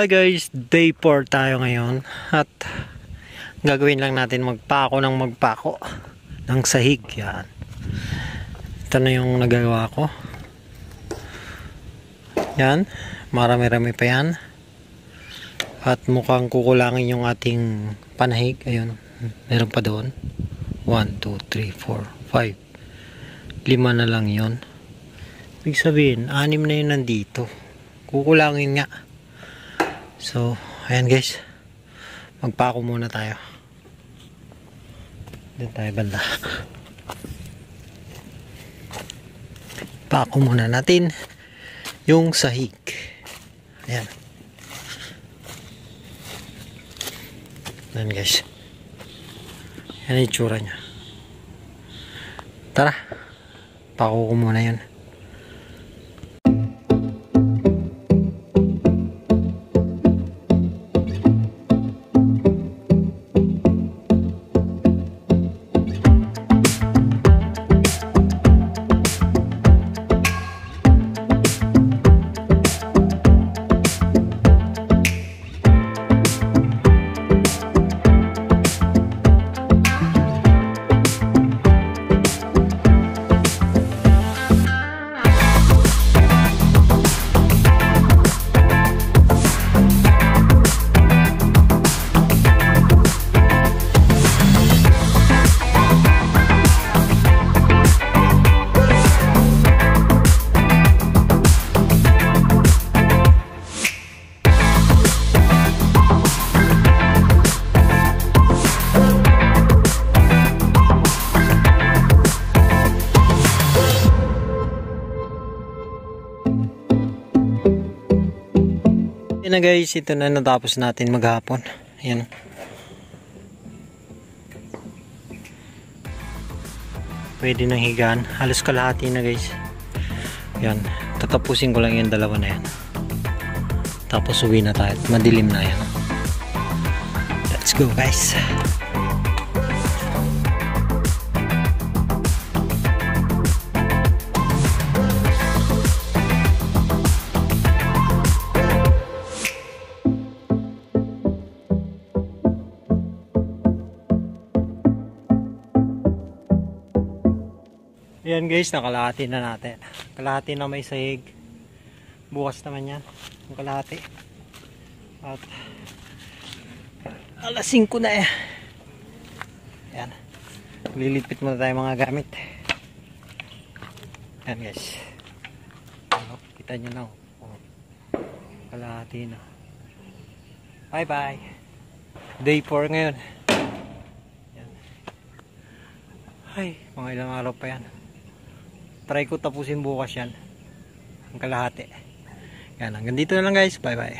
Hi guys, day 4 tayo ngayon at gagawin lang natin magpako ng sahig. Yan. Ito na yung nagagawa ko. Yan, marami-rami pa yan. At mukhang kukulangin yung ating panahig. Ayun, meron pa doon. 1, 2, 3, 4, 5. 5 na lang yun. Ibig sabihin, 6 na yun nandito. Kukulangin nga. So, ayan guys. Magpako muna tayo. Doon tayo banda. Pako muna natin yung sahig. Ayan. Ayan guys. Ayan yung itsura nya. Tara. Pako ko muna yun. Yan na guys, ito na natapos natin maghapon. Ayan. Pwede nang higaan. Halos kalahati na guys. Yan. Tatapusin ko lang yung dalawa na yan. Tapos uwi na tayo. Madilim na yan. Let's go guys. Ayan guys, nakalahati na natin. Kalahati na may sahig. Bukas naman yan. Ang kalahati. At alas 5 na eh. Ayan. Lilipit muna tayo mga gamit. Ayan guys. Kita nyo na. Kalahati na. Bye bye. Day 4 ngayon. Ayan. Ay, mga ilang araw pa yan. Try ko tapusin bukas yan. Ang kalahati. Yan, hanggang dito na lang guys. Bye bye.